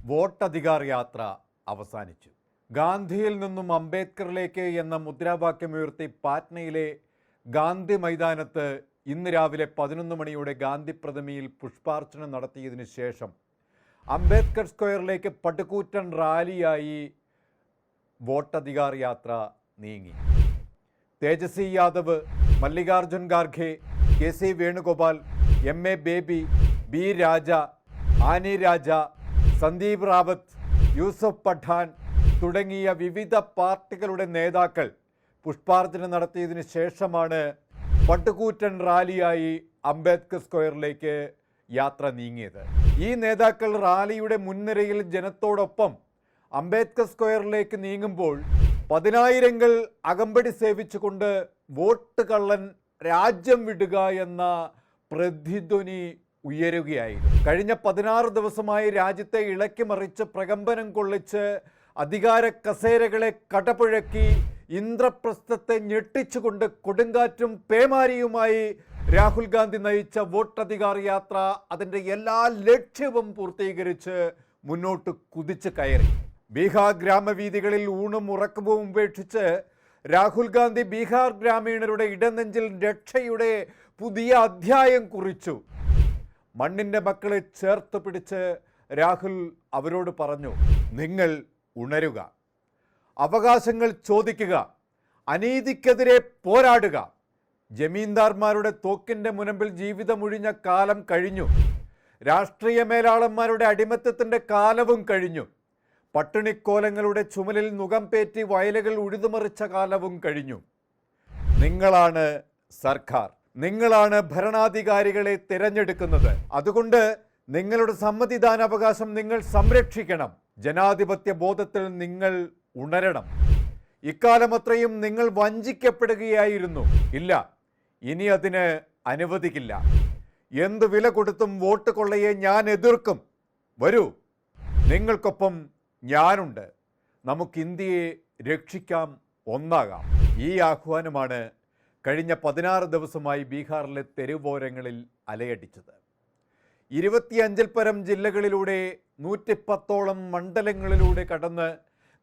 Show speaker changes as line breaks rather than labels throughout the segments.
വോട്ടധികാർ യാത്ര അവസാനിച്ചു. ഗാന്ധിയിൽ നിന്നും അംബേദ്കറിലേക്ക് എന്ന മുദ്രാവാക്യമുയർത്തി പാറ്റ്നയിലെ ഗാന്ധി മൈതാനത്ത് ഇന്ന് രാവിലെ 11 മണിയോടെ ഗാന്ധി പ്രതിമയിൽ പുഷ്പാർച്ചന നടത്തിയതിനു ശേഷം അംബേദ്കർ സ്ക്വയറിലേക്ക് പടുകൂറ്റൻ റാലിയായി വോട്ടധികാർ യാത്ര നീങ്ങി. Tejashwi Yadav, Mallikarjun Kharge, KC Venugopal, MA Baby, B Raja, Annie Raja, Sandeep Rawat, Yusuf Pathan തുടങ്ങിയ വിവിധ പാർട്ടികളുടെ നേതാക്കൾ പുഷ്പാർച്ചന നടത്തിയതിനു ശേഷമാണ് പടുകൂറ്റൻ റാലിയായി അംബേദ്കർ സ്ക്വയറിലേക്ക് യാത്ര നീങ്ങിയത്. ഈ നേതാക്കൾ റാലിയുടെ മുൻനിരയിൽ ജനത്തോടൊപ്പം അംബേദ്കർ സ്ക്വയറിലേക്ക് നീങ്ങുമ്പോൾ പതിനായിരങ്ങൾ അകമ്പടി സേവിച്ചുകൊണ്ട് വോട്ട് കള്ളൻ രാജ്യം വിടുക എന്ന പ്രതിധ്വനി ഉയരുകയായിരുന്നു. കഴിഞ്ഞ 16 ദിവസമായി രാജ്യത്തെ ഇളക്കിമറിച്ച് പ്രകമ്പനം കൊള്ളിച്ച് അധികാര കസേരകളെ കടപുഴക്കി ഇന്ദ്രപ്രസ്ഥത്തെ ഞെട്ടിച്ചുകൊണ്ട് കൊടുങ്കാറ്റും പേമാരിയുമായി രാഹുൽ ഗാന്ധി നയിച്ച വോട്ടധികാർ യാത്ര അതിൻ്റെ എല്ലാ ലക്ഷ്യവും പൂർത്തീകരിച്ച് മുന്നോട്ട് കുതിച്ച് കയറി. ബീഹാർ ഗ്രാമവീഥികളിൽ ഊണും ഉറക്കവും ഉപേക്ഷിച്ച് രാഹുൽ ഗാന്ധി ബീഹാർ ഗ്രാമീണരുടെ ഇടനെഞ്ചിൽ രക്ഷയുടെ പുതിയ അധ്യായം കുറിച്ചു. മണ്ണിൻ്റെ മക്കളെ ചേർത്ത് പിടിച്ച് രാഹുൽ അവരോട് പറഞ്ഞു, നിങ്ങൾ ഉണരുക, അവകാശങ്ങൾ ചോദിക്കുക, അനീതിക്കെതിരെ പോരാടുക. ജമീന്ദാർമാരുടെ തോക്കിൻ്റെ മുനമ്പിൽ ജീവിതമൊഴിഞ്ഞ കാലം കഴിഞ്ഞു. രാഷ്ട്രീയ മേലാളന്മാരുടെ അടിമത്തത്തിൻ്റെ കാലവും കഴിഞ്ഞു. പട്ടിണിക്കോലങ്ങളുടെ ചുമലിൽ മുഖം പേറ്റി വയലുകൾ ഉഴുതുമറിച്ച കാലവും കഴിഞ്ഞു. നിങ്ങളാണ് സർക്കാർ, നിങ്ങളാണ് ഭരണാധികാരികളെ തിരഞ്ഞെടുക്കുന്നത്. അതുകൊണ്ട് നിങ്ങളുടെ സമ്മതിദാനാവകാശം നിങ്ങൾ സംരക്ഷിക്കണം. ജനാധിപത്യ ബോധത്തിൽ നിങ്ങൾ ഉണരണം. ഇക്കാലമത്രയും നിങ്ങൾ വഞ്ചിക്കപ്പെടുകയായിരുന്നു. ഇല്ല, ഇനി അതിന് അനുവദിക്കില്ല. എന്ത് വില കൊടുത്തും വോട്ട് കൊള്ളയെ ഞാൻ എതിർക്കും. വരൂ, നിങ്ങൾക്കൊപ്പം ഞാനുണ്ട്. നമുക്ക് ഇന്ത്യയെ രക്ഷിക്കാം, ഒന്നാകാം. ഈ ആഹ്വാനമാണ് കഴിഞ്ഞ 16 ദിവസമായി ബീഹാറിലെ തെരുവോരങ്ങളിൽ അലയടിച്ചത്. 25-ൽ പരം ജില്ലകളിലൂടെ 110ഓളം മണ്ഡലങ്ങളിലൂടെ കടന്ന്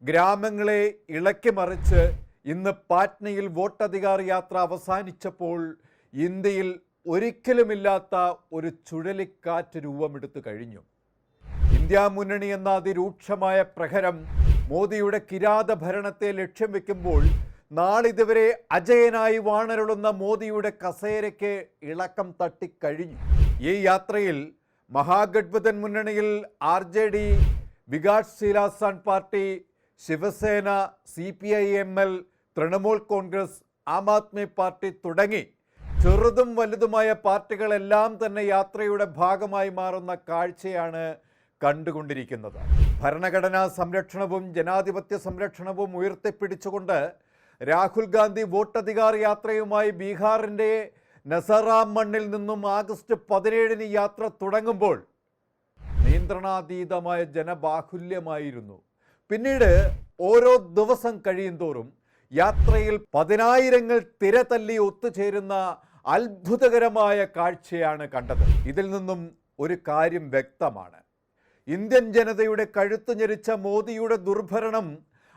ഗ്രാമങ്ങളെ ഇളക്കിമറിച്ച് ഇന്ന് പാറ്റ്നയിൽ വോട്ടധികാർ യാത്ര അവസാനിച്ചപ്പോൾ ഇന്ത്യയിൽ ഒരിക്കലുമില്ലാത്ത ഒരു ചുഴലിക്കാറ്റ് രൂപമെടുത്തു കഴിഞ്ഞു. ഇന്ത്യ മുന്നണി എന്ന അതിരൂക്ഷമായ പ്രഹരം മോദിയുടെ കിരാത ഭരണത്തെ ലക്ഷ്യം വെക്കുമ്പോൾ നാളിതുവരെ അജയനായി വാണരുളുന്ന മോദിയുടെ കസേരയ്ക്ക് ഇളക്കം തട്ടിക്കഴിഞ്ഞു. ഈ യാത്രയിൽ മഹാഗഠ്ബന്ധൻ മുന്നണിയിൽ RJD, Vikassheel Insaan party, Shiv Sena, CPI-ML, Trinamool Congress, Aam Aadmi party തുടങ്ങി ചെറുതും വലുതുമായ പാർട്ടികളെല്ലാം തന്നെ യാത്രയുടെ ഭാഗമായി മാറുന്ന കാഴ്ചയാണ് കണ്ടുകൊണ്ടിരിക്കുന്നത്. ഭരണഘടനാ സംരക്ഷണവും ജനാധിപത്യ സംരക്ഷണവും ഉയർത്തിപ്പിടിച്ചുകൊണ്ട് രാഹുൽ ഗാന്ധി വോട്ടധികാർ യാത്രയുമായി ബീഹാറിൻ്റെ നസറാം മണ്ണിൽ നിന്നും ആഗസ്റ്റ് 17-ന് യാത്ര തുടങ്ങുമ്പോൾ നിയന്ത്രണാതീതമായ ജനബാഹുല്യമായിരുന്നു. പിന്നീട് ഓരോ ദിവസം കഴിയുന്തോറും യാത്രയിൽ പതിനായിരങ്ങൾ തിരതല്ലി ഒത്തുചേരുന്ന അത്ഭുതകരമായ കാഴ്ചയാണ് കണ്ടത്. ഇതിൽ നിന്നും ഒരു കാര്യം വ്യക്തമാണ്. ഇന്ത്യൻ ജനതയുടെ കഴുത്തു ഞെരിച്ച മോദിയുടെ ദുർഭരണം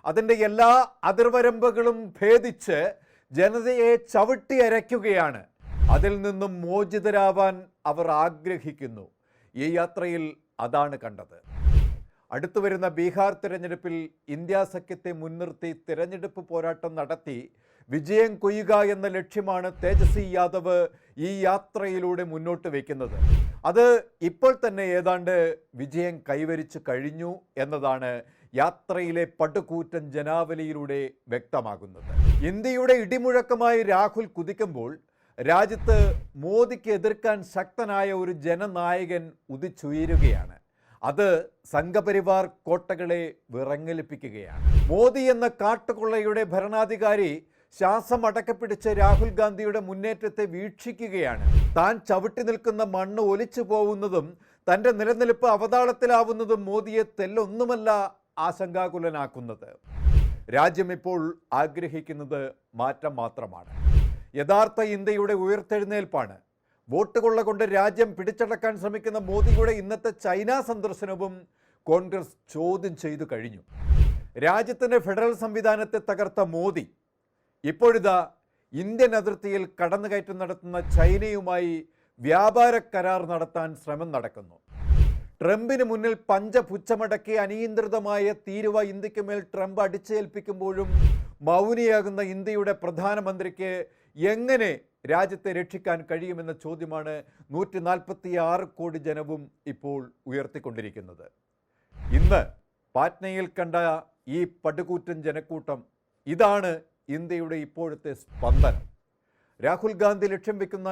അതിൻ്റെ എല്ലാ അതിർവരമ്പുകളും ഭേദിച്ച് ജനതയെ ചവിട്ടി അരയ്ക്കുകയാണ്. അതിൽ നിന്നും മോചിതരാവാൻ അവർ ആഗ്രഹിക്കുന്നു. ഈ യാത്രയിൽ അതാണ് കണ്ടത്. അടുത്തു വരുന്ന ബീഹാർ തിരഞ്ഞെടുപ്പിൽ ഇന്ത്യ സഖ്യത്തെ മുൻനിർത്തി തിരഞ്ഞെടുപ്പ് പോരാട്ടം നടത്തി വിജയം കൊയ്യുക എന്ന ലക്ഷ്യമാണ് തേജസ്വി യാദവ് ഈ യാത്രയിലൂടെ മുന്നോട്ട് വയ്ക്കുന്നത്. അത് ഇപ്പോൾ തന്നെ ഏതാണ്ട് വിജയം കൈവരിച്ചു കഴിഞ്ഞു എന്നതാണ് യാത്രയിലെ പടുകൂറ്റൻ ജനാവലിയിലൂടെ വ്യക്തമാകുന്നത്. ഇന്ത്യയുടെ ഇടിമുഴക്കമായി രാഹുൽ കുതിക്കുമ്പോൾ രാജ്യത്ത് മോദിക്ക് എതിർക്കാൻ ശക്തനായ ഒരു ജനനായകൻ ഉദിച്ചുയരുകയാണ്. അത് സംഘപരിവാർ കോട്ടകളെ വിറങ്ങലിപ്പിക്കുകയാണ്. മോദി എന്ന കാട്ടുകൊള്ളയുടെ ഭരണാധികാരി ശ്വാസം അടക്കപ്പിടിച്ച് രാഹുൽ ഗാന്ധിയുടെ മുന്നേറ്റത്തെ വീക്ഷിക്കുകയാണ്. താൻ ചവിട്ടി നിൽക്കുന്ന മണ്ണ് ഒലിച്ചു പോകുന്നതും തൻ്റെ നിലനിൽപ്പ് അവതാളത്തിലാവുന്നതും മോദിയെ തെല്ലൊന്നുമല്ല ആശങ്കാകുലനാക്കുന്നത്. രാജ്യം ഇപ്പോൾ ആഗ്രഹിക്കുന്നത് മാറ്റം മാത്രമാണ്. യഥാർത്ഥ ഇന്ത്യയുടെ ഉയർത്തെഴുന്നേൽപ്പാണ്. വോട്ട് കൊള്ള കൊണ്ട് രാജ്യം പിടിച്ചടക്കാൻ ശ്രമിക്കുന്ന മോദിയുടെ ഇന്നത്തെ ചൈന സന്ദർശനവും കോൺഗ്രസ് ചോദ്യം ചെയ്തു കഴിഞ്ഞു. രാജ്യത്തിൻ്റെ ഫെഡറൽ സംവിധാനത്തെ തകർത്ത മോദി ഇപ്പോഴിതാ ഇന്ത്യൻ അതിർത്തിയിൽ കടന്നുകയറ്റം നടത്തുന്ന ചൈനയുമായി വ്യാപാര കരാർ നടത്താൻ ശ്രമം നടക്കുന്നു. ട്രംപിന് മുന്നിൽ പഞ്ചപുച്ഛമടക്കി അനിയന്ത്രിതമായ തീരുവ ഇന്ത്യക്ക് മേൽ ട്രംപ് അടിച്ചേൽപ്പിക്കുമ്പോഴും മൗനിയാകുന്ന ഇന്ത്യയുടെ പ്രധാനമന്ത്രിക്ക് എങ്ങനെ രാജ്യത്തെ രക്ഷിക്കാൻ കഴിയുമെന്ന ചോദ്യമാണ് 146 കോടി ജനവും ഇപ്പോൾ ഉയർത്തിക്കൊണ്ടിരിക്കുന്നത്. ഇന്ന് പാറ്റ്നയിൽ കണ്ട ഈ പടുകൂറ്റൻ ജനക്കൂട്ടം, ഇതാണ് ഇന്ത്യയുടെ ഇപ്പോഴത്തെ സ്പന്ദനം. രാഹുൽ ഗാന്ധി ലക്ഷ്യം വെക്കുന്ന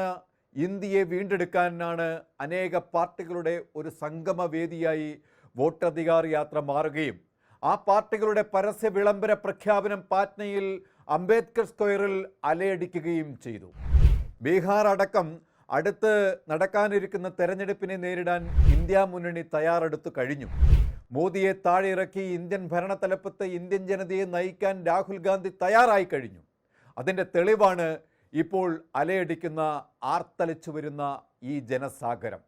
ഇന്ത്യയെ വീണ്ടെടുക്കാനാണ് അനേക പാർട്ടികളുടെ ഒരു സംഗമവേദിയായി വോട്ടധികാർ യാത്ര മാറുകയും ആ പാർട്ടികളുടെ പരസ്യ വിളംബര പ്രഖ്യാപനം പാറ്റ്നയിൽ അംബേദ്കർ സ്ക്വയറിൽ അലയടിക്കുകയും ചെയ്തു. ബീഹാർ അടക്കം അടുത്ത് നടക്കാനിരിക്കുന്ന തെരഞ്ഞെടുപ്പിനെ നേരിടാൻ ഇന്ത്യ മുന്നണി തയ്യാറെടുത്തു കഴിഞ്ഞു. മോദിയെ താഴെയിറക്കി ഇന്ത്യൻ ഭരണതലപ്പത്ത് ഇന്ത്യൻ ജനതയെ നയിക്കാൻ രാഹുൽ ഗാന്ധി തയ്യാറായി കഴിഞ്ഞു. അതിൻ്റെ തെളിവാണ് ഇപ്പോൾ അലയടിക്കുന്ന ആർത്തലിച്ചു വരുന്ന ഈ ജനസാഗരം.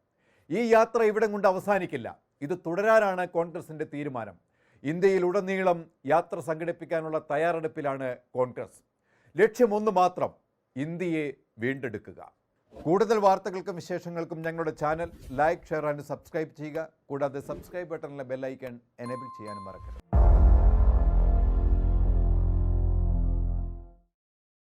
ഈ യാത്ര ഇവിടം കൊണ്ട് അവസാനിക്കില്ല. ഇത് തുടരാനാണ് കോൺഗ്രസിൻ്റെ തീരുമാനം. ഇന്ത്യയിലുടനീളം യാത്ര സംഘടിപ്പിക്കാനുള്ള തയ്യാറെടുപ്പിലാണ് കോൺഗ്രസ്. ലക്ഷ്യമൊന്നു മാത്രം, ഇന്ത്യയെ വീണ്ടെടുക്കുക. കൂടുതൽ വാർത്തകൾക്കും വിശേഷങ്ങൾക്കും ഞങ്ങളുടെ channel like, share and subscribe ചെയ്യുക. കൂടാതെ സബ്സ്ക്രൈബ് ബട്ടണിലെ ബെൽ ഐക്കൺ എനേബിൾ ചെയ്യാനും മറക്കരുത്.